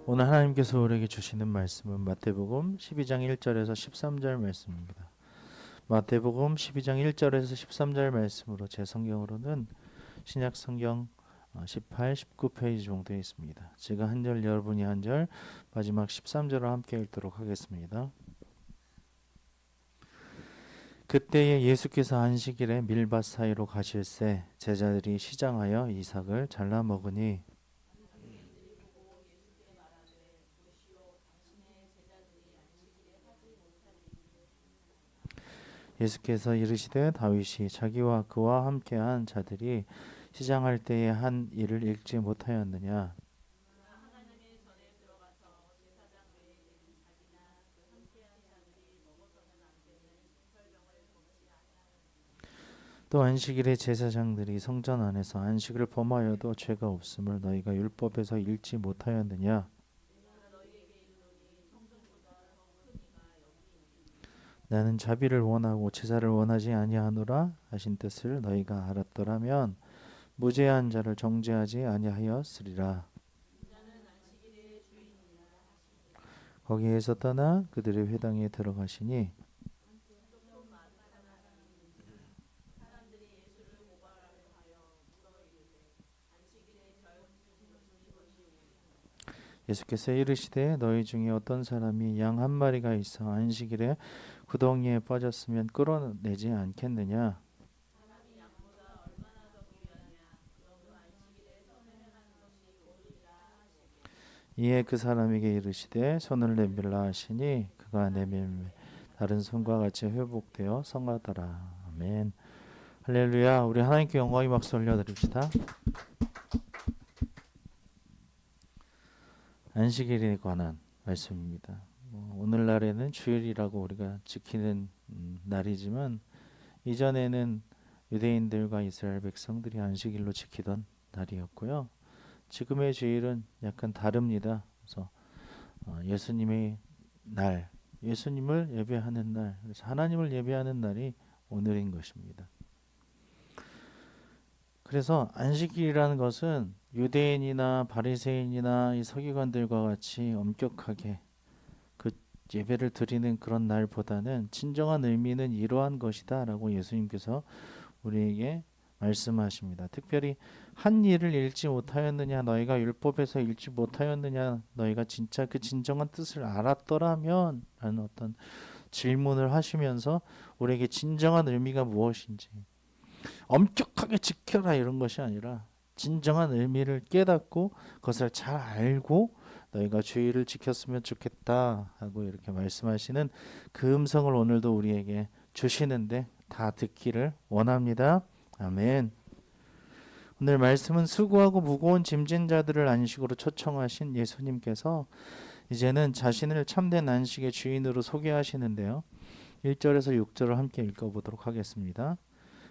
오늘 하나님께서 우리에게 주시는 말씀은 마태복음 12장 1절에서 13절 말씀입니다. 마태복음 12장 1절에서 13절 말씀으로 제 성경으로는 신약 성경 18, 19페이지 정도에 있습니다. 제가 한 절, 여러분이 한 절, 마지막 13절을 함께 읽도록 하겠습니다. 그때에 예수께서 안식일에 밀밭 사이로 가실새 제자들이 시장하여 이삭을 잘라 먹으니 예수께서 이르시되 다윗이 자기와 그와 함께한 자들이 시장할 때에 한 일을 읽지 못하였느냐. 또 안식일에 제사장들이 성전 안에서 안식을 범하여도 죄가 없음을 너희가 율법에서 읽지 못하였느냐. 나는 자비를 원하고 제사를 원하지 아니하노라 하신 뜻을 너희가 알았더라면 무죄한 자를 정죄하지 아니하였으리라. 거기에서 떠나 그들의 회당에 들어가시니 예수께서 이르시되 너희 중에 어떤 사람이 양 한 마리가 있어 안식일에 구덩이에 빠졌으면 끌어내지 않겠느냐. 이에 그 사람에게 이르시되 손을 내밀라 하시니 그가 내밀매 다른 손과 같이 회복되어 성하더라. 아멘. 할렐루야. 우리 하나님께 영광의 박수 올려드립시다. 안식일에 관한 말씀입니다. 오늘날에는 주일이라고 우리가 지키는 날이지만 이전에는 유대인들과 이스라엘 백성들이 안식일로 지키던 날이었고요. 지금의 주일은 약간 다릅니다. 그래서 예수님의 날, 예수님을 예배하는 날, 그래서 하나님을 예배하는 날이 오늘인 것입니다. 그래서 안식일이라는 것은 유대인이나 바리새인이나 이 서기관들과 같이 엄격하게 그 예배를 드리는 그런 날보다는 진정한 의미는 이러한 것이다라고 예수님께서 우리에게 말씀하십니다. 특별히 한 일을 읽지 못하였느냐, 너희가 율법에서 읽지 못하였느냐, 너희가 진짜 그 진정한 뜻을 알았더라면 라는 어떤 질문을 하시면서 우리에게 진정한 의미가 무엇인지 엄격하게 지켜라 이런 것이 아니라 진정한 의미를 깨닫고 그것을 잘 알고 너희가 주의를 지켰으면 좋겠다 하고 이렇게 말씀하시는 그 음성을 오늘도 우리에게 주시는데 다 듣기를 원합니다. 아멘. 오늘 말씀은 수고하고 무거운 짐진 자들을 안식으로 초청하신 예수님께서 이제는 자신을 참된 안식의 주인으로 소개하시는데요. 1절에서 6절을 함께 읽어보도록 하겠습니다.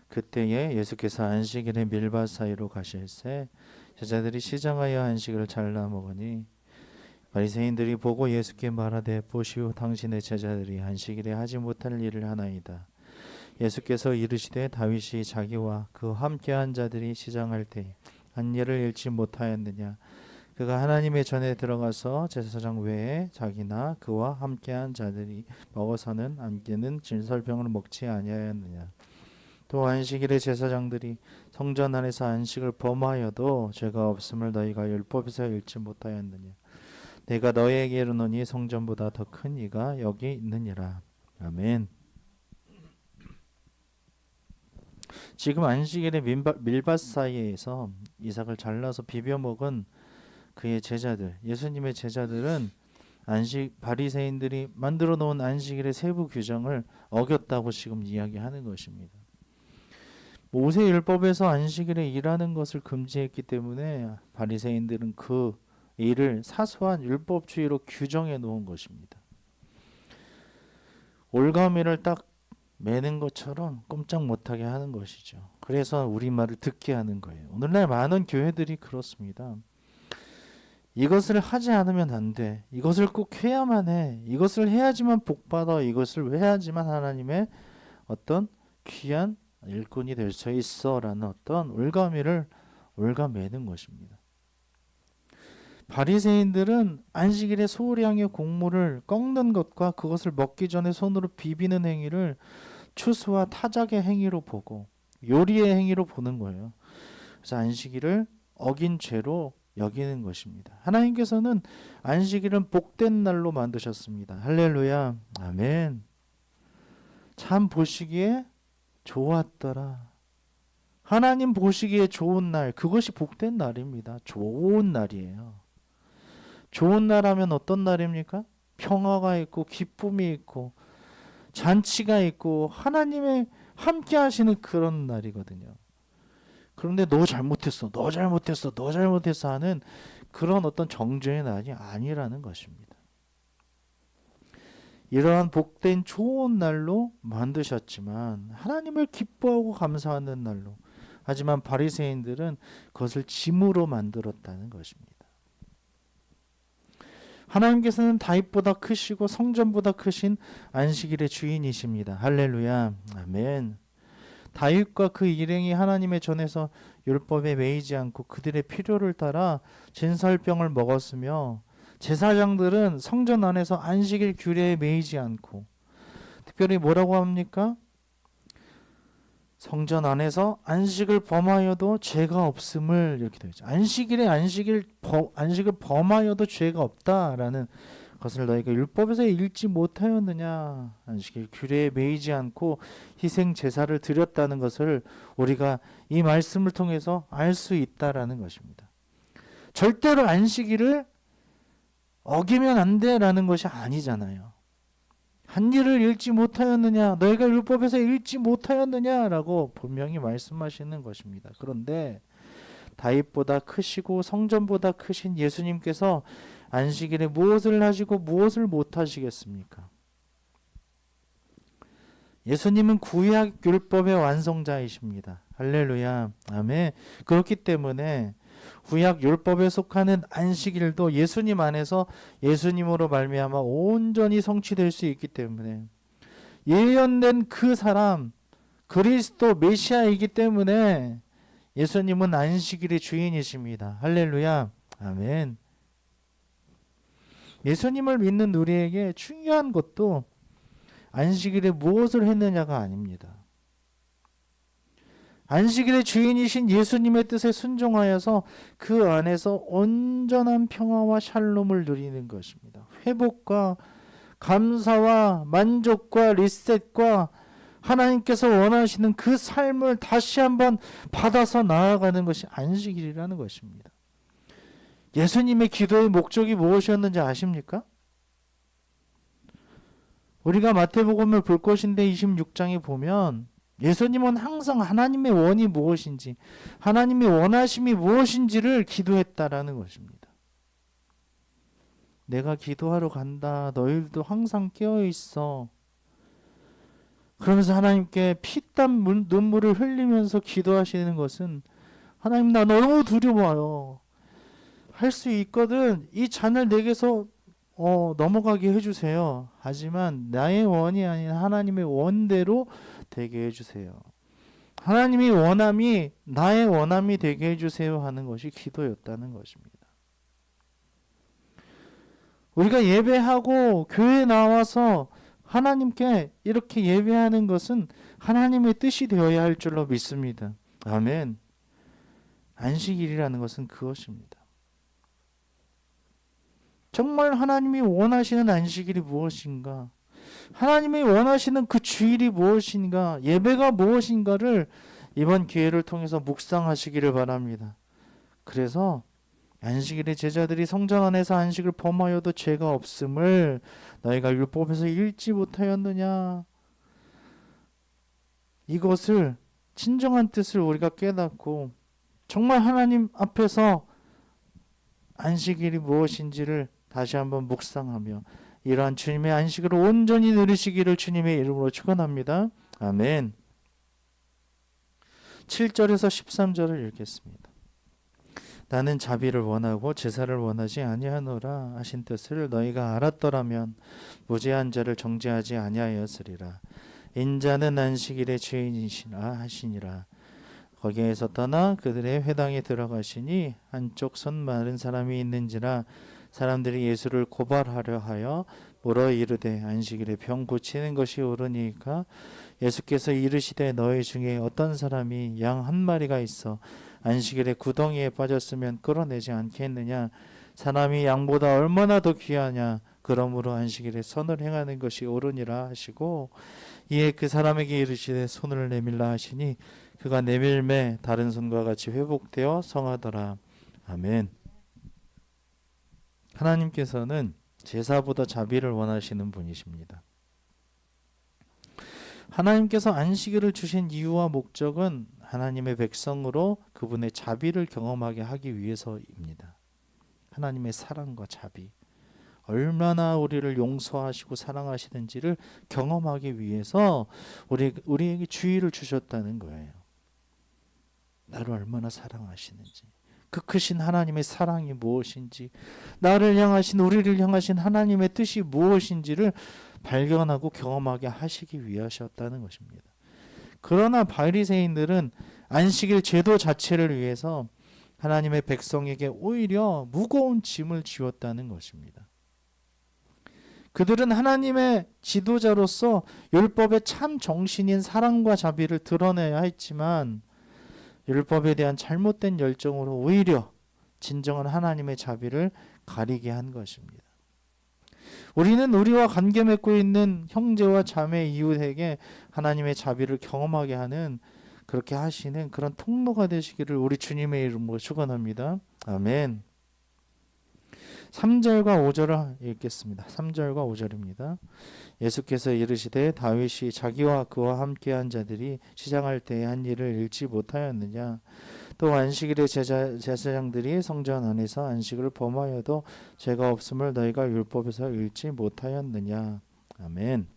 그때에 예수께서 안식일에 밀밭 사이로 가실새 제자들이 시장하여 안식을 잘라 먹으니 바리새인들이 보고 예수께 말하되 보시오 당신의 제자들이 안식일에 하지 못할 일을 하나이다. 예수께서 이르시되 다윗이 자기와 그 함께한 자들이 시장할 때 한 일을 잃지 못하였느냐. 그가 하나님의 전에 들어가서 제사장 외에 자기나 그와 함께한 자들이 먹어서는 안개는 진설병을 먹지 아니하였느냐. 또 안식일에 제사장들이 성전 안에서 안식을 범하여도 죄가 없음을 너희가 율법에서 읽지 못하였느냐. 내가 너희에게 이르노니 성전보다 더 큰 이가 여기 있느니라. 아멘. 지금 안식일에 밀밭 사이에서 이삭을 잘라서 비벼 먹은 그의 제자들, 예수님의 제자들은 바리새인들이 만들어 놓은 안식일의 세부 규정을 어겼다고 지금 이야기하는 것입니다. 모세율법에서 안식일에 일하는 것을 금지했기 때문에 바리새인들은 그 일을 사소한 율법주의로 규정해 놓은 것입니다. 올가미를 딱 매는 것처럼 꼼짝 못하게 하는 것이죠. 그래서 우리 말을 듣게 하는 거예요. 오늘날 많은 교회들이 그렇습니다. 이것을 하지 않으면 안 돼. 이것을 꼭 해야만 해. 이것을 해야지만 복받아. 이것을 해야지만 하나님의 어떤 귀한 일꾼이 될 수 있어 라는 어떤 올가미를 올가매는 것입니다. 바리새인들은 안식일에 소홀히 향해 곡물을 꺾는 것과 그것을 먹기 전에 손으로 비비는 행위를 추수와 타작의 행위로 보고 요리의 행위로 보는 거예요. 그래서 안식일을 어긴 죄로 여기는 것입니다. 하나님께서는 안식일은 복된 날로 만드셨습니다. 할렐루야. 아멘. 참 보시기에 좋았더라. 하나님 보시기에 좋은 날, 그것이 복된 날입니다. 좋은 날이에요. 좋은 날 하면 어떤 날입니까? 평화가 있고 기쁨이 있고 잔치가 있고 하나님의 함께 하시는 그런 날이거든요. 그런데 너 잘못했어, 너 잘못했어, 너 잘못했어 하는 그런 어떤 정죄의 날이 아니라는 것입니다. 이러한 복된 좋은 날로 만드셨지만 하나님을 기뻐하고 감사하는 날로, 하지만 바리새인들은 그것을 짐으로 만들었다는 것입니다. 하나님께서는 다윗보다 크시고 성전보다 크신 안식일의 주인이십니다. 할렐루야. 아멘. 다윗과 그 일행이 하나님의 전에서 율법에 매이지 않고 그들의 필요를 따라 진설병을 먹었으며, 제사장들은 성전 안에서 안식일 규례에 매이지 않고, 특별히 뭐라고 합니까? 성전 안에서 안식을 범하여도 죄가 없음을, 이렇게 되어 있죠. 안식일에 안식을 범하여도 죄가 없다라는 것을 너희가 율법에서 읽지 못하였느냐. 안식일 규례에 매이지 않고 희생 제사를 드렸다는 것을 우리가 이 말씀을 통해서 알 수 있다라는 것입니다. 절대로 안식일을 어기면 안 돼라는 것이 아니잖아요. 한 일을 읽지 못하였느냐, 너희가 율법에서 읽지 못하였느냐라고 분명히 말씀하시는 것입니다. 그런데 다윗보다 크시고 성전보다 크신 예수님께서 안식일에 무엇을 하시고 무엇을 못 하시겠습니까? 예수님은 구약 율법의 완성자이십니다. 할렐루야. 아멘. 그렇기 때문에 구약 율법에 속하는 안식일도 예수님 안에서 예수님으로 말미암아 온전히 성취될 수 있기 때문에, 예언된 그 사람 그리스도 메시아이기 때문에 예수님은 안식일의 주인이십니다. 할렐루야. 아멘. 예수님을 믿는 우리에게 중요한 것도 안식일에 무엇을 했느냐가 아닙니다. 안식일의 주인이신 예수님의 뜻에 순종하여서 그 안에서 온전한 평화와 샬롬을 누리는 것입니다. 회복과 감사와 만족과 리셋과 하나님께서 원하시는 그 삶을 다시 한번 받아서 나아가는 것이 안식일이라는 것입니다. 예수님의 기도의 목적이 무엇이었는지 아십니까? 우리가 마태복음을 볼 것인데 26장에 보면 예수님은 항상 하나님의 원이 무엇인지, 하나님의 원하심이 무엇인지를 기도했다라는 것입니다. 내가 기도하러 간다. 너희들도 항상 깨어 있어. 그러면서 하나님께 피땀 눈물을 흘리면서 기도하시는 것은, 하나님 나 너무 두려워요. 할 수 있거든. 이 잔을 내게서 넘어가게 해주세요. 하지만 나의 원이 아닌 하나님의 원대로 되게 해주세요. 하나님의 원함이 나의 원함이 되게 해주세요 하는 것이 기도였다는 것입니다. 우리가 예배하고 교회에 나와서 하나님께 이렇게 예배하는 것은 하나님의 뜻이 되어야 할 줄로 믿습니다. 아멘. 안식일이라는 것은 그것입니다. 정말 하나님이 원하시는 안식일이 무엇인가? 하나님이 원하시는 그 주일이 무엇인가? 예배가 무엇인가를 이번 기회를 통해서 묵상하시기를 바랍니다. 그래서 안식일에 제자들이 성전 안에서 안식을 범하여도 죄가 없음을 너희가 율법에서 읽지 못하였느냐? 이것을 진정한 뜻을 우리가 깨닫고 정말 하나님 앞에서 안식일이 무엇인지를 다시 한번 묵상하며 이러한 주님의 안식을 온전히 누리시기를 주님의 이름으로 축원합니다. 아멘. 7절에서 13절을 읽겠습니다. 나는 자비를 원하고 제사를 원하지 아니하노라 하신 뜻을 너희가 알았더라면 무죄한 자를 정죄하지 아니하였으리라. 인자는 안식일의 주인이시라 하시니라. 거기에서 떠나 그들의 회당에 들어가시니 한쪽 손 마른 사람이 있는지라 사람들이 예수를 고발하려 하여 물어 이르되 안식일에 병 고치는 것이 옳으니까 예수께서 이르시되 너희 중에 어떤 사람이 양 한 마리가 있어 안식일에 구덩이에 빠졌으면 끌어내지 않겠느냐 사람이 양보다 얼마나 더 귀하냐 그러므로 안식일에 선을 행하는 것이 옳으니라 하시고 이에 그 사람에게 이르시되 손을 내밀라 하시니 그가 내밀매 다른 손과 같이 회복되어 성하더라. 아멘. 하나님께서는 제사보다 자비를 원하시는 분이십니다. 하나님께서 안식일을 주신 이유와 목적은 하나님의 백성으로 그분의 자비를 경험하게 하기 위해서입니다. 하나님의 사랑과 자비, 얼마나 우리를 용서하시고 사랑하시는지를 경험하기 위해서 우리에게 주의를 주셨다는 거예요. 나를 얼마나 사랑하시는지, 그 크신 하나님의 사랑이 무엇인지, 나를 향하신 우리를 향하신 하나님의 뜻이 무엇인지를 발견하고 경험하게 하시기 위하셨다는 것입니다. 그러나 바리새인들은 안식일 제도 자체를 위해서 하나님의 백성에게 오히려 무거운 짐을 지웠다는 것입니다. 그들은 하나님의 지도자로서 율법의 참 정신인 사랑과 자비를 드러내야 했지만 율법에 대한 잘못된 열정으로 오히려 진정한 하나님의 자비를 가리게 한 것입니다. 우리는 우리와 관계 맺고 있는 형제와 자매 이웃에게 하나님의 자비를 경험하게 하는 그렇게 하시는 그런 통로가 되시기를 우리 주님의 이름으로 축원합니다. 아멘. 3절과 5절을 읽겠습니다. 3절과 5절입니다. 예수께서 이르시되 다윗이 자기와 그와 함께한 자들이 시장할 때에 한 일을 잃지 못하였느냐 또 안식일에 제사장들이 성전 안에서 안식을 범하여도 죄가 없음을 너희가 율법에서 읽지 못하였느냐. 아멘.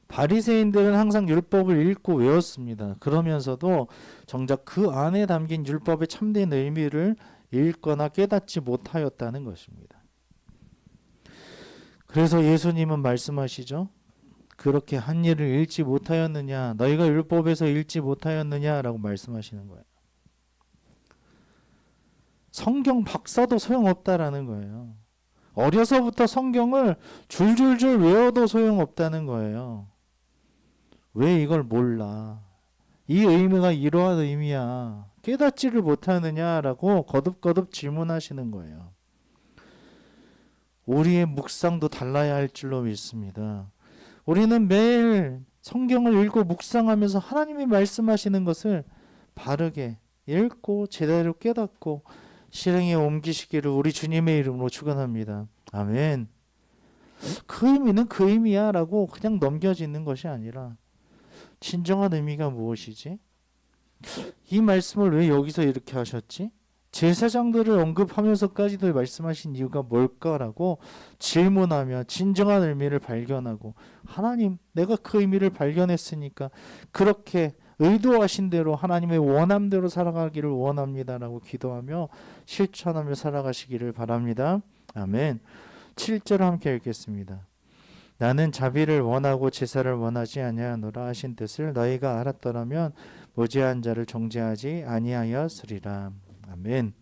바리새인들은 항상 율법을 읽고 외웠습니다. 그러면서도 정작 그 안에 담긴 율법의 참된 의미를 읽거나 깨닫지 못하였다는 것입니다. 그래서 예수님은 말씀하시죠. 그렇게 한 일을 읽지 못하였느냐, 너희가 율법에서 읽지 못하였느냐라고 말씀하시는 거예요. 성경 박사도 소용없다라는 거예요. 어려서부터 성경을 줄줄줄 외워도 소용없다는 거예요. 왜 이걸 몰라? 이 의미가 이러한 의미야. 깨닫지를 못하느냐라고 거듭거듭 질문하시는 거예요. 우리의 묵상도 달라야 할 줄로 믿습니다. 우리는 매일 성경을 읽고 묵상하면서 하나님이 말씀하시는 것을 바르게 읽고 제대로 깨닫고 실행에 옮기시기를 우리 주님의 이름으로 축원합니다. 아멘. 그 의미는 그 의미야 라고 그냥 넘겨지는 것이 아니라 진정한 의미가 무엇이지? 이 말씀을 왜 여기서 이렇게 하셨지? 제사장들을 언급하면서까지도 말씀하신 이유가 뭘까라고 질문하며 진정한 의미를 발견하고 하나님 내가 그 의미를 발견했으니까 그렇게 의도하신 대로 하나님의 원함대로 살아가기를 원합니다라고 기도하며 실천하며 살아가시기를 바랍니다. 아멘. 7절 함께 읽겠습니다. 나는 자비를 원하고 제사를 원하지 아니하노라 하신 뜻을 너희가 알았더라면 무죄한 자를 정죄하지 아니하였으리라. 아멘.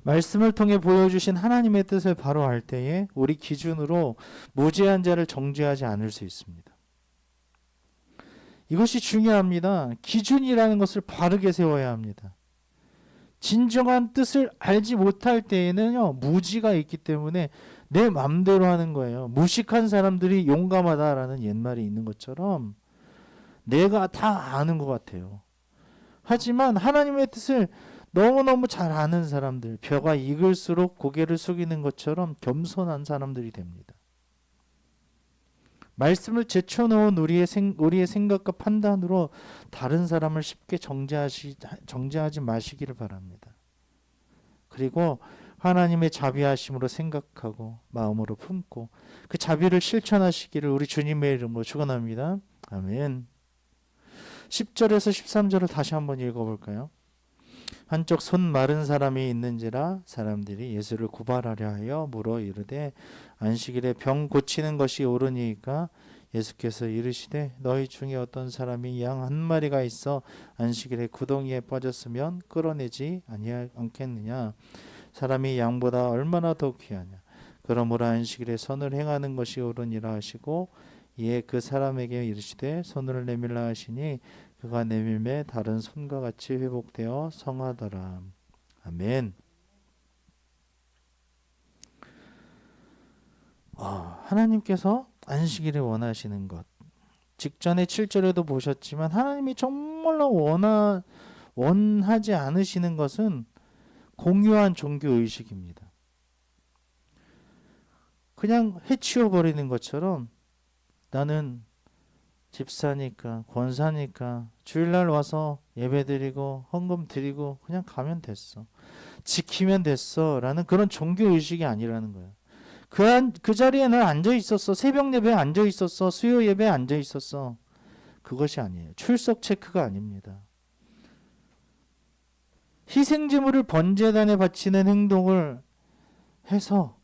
말씀을 통해 보여주신 하나님의 뜻을 바로 알 때에 우리 기준으로 무죄한 자를 정죄하지 않을 수 있습니다. 이것이 중요합니다. 기준이라는 것을 바르게 세워야 합니다. 진정한 뜻을 알지 못할 때에는요, 무지가 있기 때문에 내 맘대로 하는 거예요. 무식한 사람들이 용감하다라는 옛말이 있는 것처럼 내가 다 아는 것 같아요. 하지만 하나님의 뜻을 너무너무 잘 아는 사람들, 벼가 익을수록 고개를 숙이는 것처럼 겸손한 사람들이 됩니다. 말씀을 제쳐놓은 우리의 생각과 판단으로 다른 사람을 쉽게 정죄하지 마시기를 바랍니다. 그리고 하나님의 자비하심으로 생각하고 마음으로 품고 그 자비를 실천하시기를 우리 주님의 이름으로 축원합니다. 아멘. 10절에서 13절을 다시 한번 읽어볼까요? 한쪽 손 마른 사람이 있는지라 사람들이 예수를 고발하려 하여 물어 이르되 안식일에 병 고치는 것이 옳으니까 예수께서 이르시되 너희 중에 어떤 사람이 양 한 마리가 있어 안식일에 구덩이에 빠졌으면 끌어내지 않겠느냐. 사람이 양보다 얼마나 더 귀하냐. 그러므로 안식일에 선을 행하는 것이 옳으니라 하시고 이에 그 사람에게 이르시되 손을 내밀라 하시니 그가 내밀매 다른 손과 같이 회복되어 성하더라. 아멘. 하나님께서 안식일을 원하시는 것, 직전에 7절에도 보셨지만 하나님이 정말로 원하지 않으시는 것은 공유한 종교의식입니다. 그냥 해치워버리는 것처럼 나는 집사니까 권사니까 주일날 와서 예배드리고 헌금 드리고 그냥 가면 됐어, 지키면 됐어 라는 그런 종교의식이 아니라는 거예요. 그 자리에 난 앉아 있었어. 새벽 예배에 앉아 있었어. 수요 예배에 앉아 있었어. 그것이 아니에요. 출석 체크가 아닙니다. 희생제물을 번제단에 바치는 행동을 해서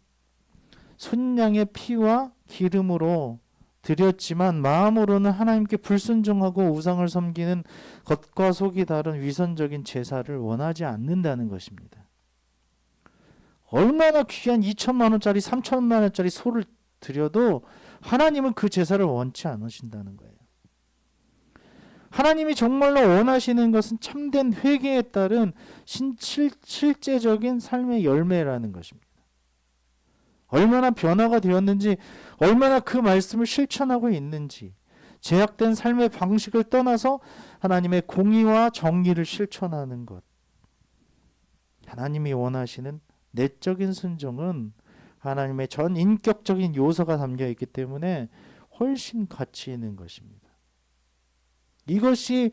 순양의 피와 기름으로 드렸지만 마음으로는 하나님께 불순종하고 우상을 섬기는 겉과 속이 다른 위선적인 제사를 원하지 않는다는 것입니다. 얼마나 귀한 2천만 원짜리 3천만 원짜리 소를 드려도 하나님은 그 제사를 원치 않으신다는 거예요. 하나님이 정말로 원하시는 것은 참된 회개에 따른 실제적인 삶의 열매라는 것입니다. 얼마나 변화가 되었는지, 얼마나 그 말씀을 실천하고 있는지, 제약된 삶의 방식을 떠나서 하나님의 공의와 정의를 실천하는 것. 하나님이 원하시는 내적인 순종은 하나님의 전 인격적인 요소가 담겨 있기 때문에 훨씬 가치 있는 것입니다. 이것이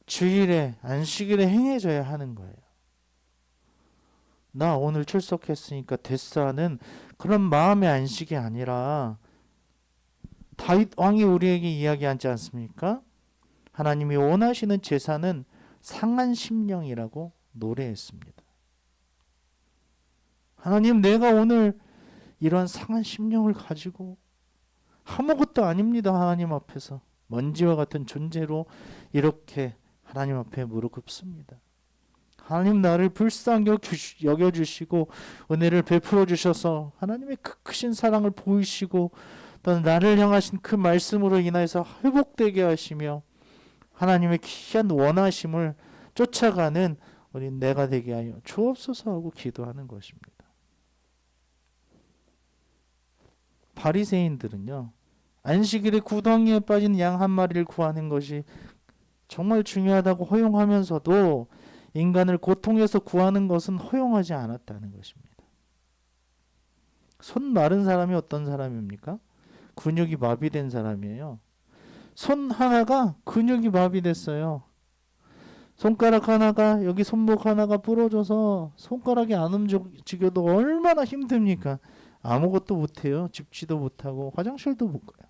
주일에 안식일에 행해져야 하는 거예요. 나 오늘 출석했으니까 됐어 하는 그런 마음의 안식이 아니라 다윗 왕이 우리에게 이야기하지 않습니까? 하나님이 원하시는 제사는 상한 심령이라고 노래했습니다. 하나님, 내가 오늘 이런 상한 심령을 가지고 아무것도 아닙니다. 하나님 앞에서 먼지와 같은 존재로 이렇게 하나님 앞에 무릎 꿇습니다. 하나님, 나를 불쌍히 여겨주시고 은혜를 베풀어 주셔서 하나님의 그 크신 사랑을 보이시고 또 나를 향하신 그 말씀으로 인해서 회복되게 하시며 하나님의 귀한 원하심을 쫓아가는 우리 내가 되게 하여 주옵소서 하고 기도하는 것입니다. 바리새인들은요, 안식일에 구덩이에 빠진 양 한 마리를 구하는 것이 정말 중요하다고 허용하면서도 인간을 고통에서 구하는 것은 허용하지 않았다는 것입니다. 손 마른 사람이 어떤 사람입니까? 근육이 마비된 사람이에요. 손 하나가 근육이 마비됐어요. 손가락 하나가, 여기 손목 하나가 부러져서 손가락이 안 움직여도 얼마나 힘듭니까? 아무것도 못해요. 짚지도 못하고 화장실도 못 가요.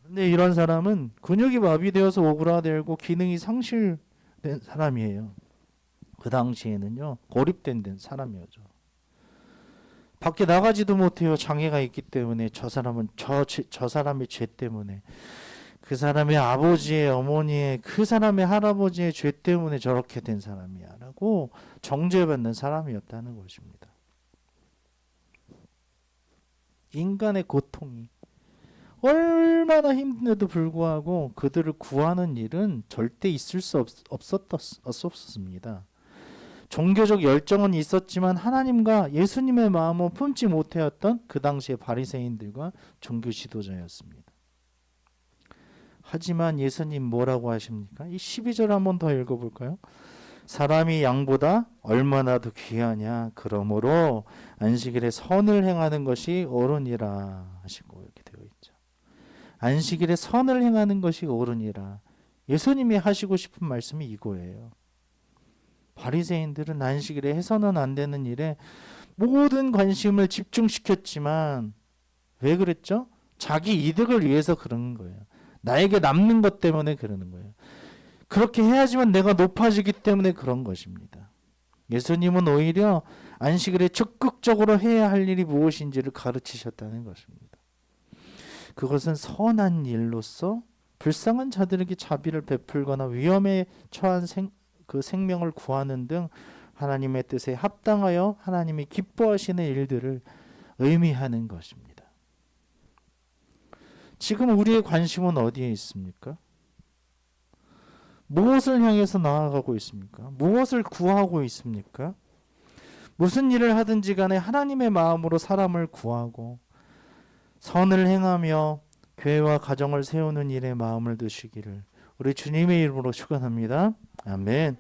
근데 이런 사람은 근육이 마비되어서 오그라들고 기능이 상실된 사람이에요. 그 당시에는요, 고립된 사람이었죠. 밖에 나가지도 못해요. 장애가 있기 때문에. 저 사람은 저 사람의 죄 때문에, 그 사람의 아버지의, 어머니의, 그 사람의 할아버지의 죄 때문에 저렇게 된 사람이야 라고 정죄받는 사람이었다는 것입니다. 인간의 고통이 얼마나 힘든데도 불구하고 그들을 구하는 일은 절대 있을 수 없었습니다. 종교적 열정은 있었지만 하나님과 예수님의 마음은 품지 못하였던 그 당시의 바리새인들과 종교 지도자였습니다. 하지만 예수님 뭐라고 하십니까? 이 12절 한번 더 읽어볼까요? 사람이 양보다 얼마나 더 귀하냐. 그러므로 안식일에 선을 행하는 것이 옳으니라 하시고 이렇게 되어 있죠. 안식일에 선을 행하는 것이 옳으니라. 예수님이 하시고 싶은 말씀이 이거예요. 바리새인들은 안식일에 해서는 안 되는 일에 모든 관심을 집중시켰지만 왜 그랬죠? 자기 이득을 위해서 그러는 거예요. 나에게 남는 것 때문에 그러는 거예요. 그렇게 해야지만 내가 높아지기 때문에 그런 것입니다. 예수님은 오히려 안식일에 적극적으로 해야 할 일이 무엇인지를 가르치셨다는 것입니다. 그것은 선한 일로서 불쌍한 자들에게 자비를 베풀거나 위험에 처한 그 생명을 구하는 등 하나님의 뜻에 합당하여 하나님이 기뻐하시는 일들을 의미하는 것입니다. 지금 우리의 관심은 어디에 있습니까? 무엇을 향해서 나아가고 있습니까? 무엇을 구하고 있습니까? 무슨 일을 하든지 간에 하나님의 마음으로 사람을 구하고 선을 행하며 교회와 가정을 세우는 일에 마음을 두시기를 우리 주님의 이름으로 축원합니다. 아멘.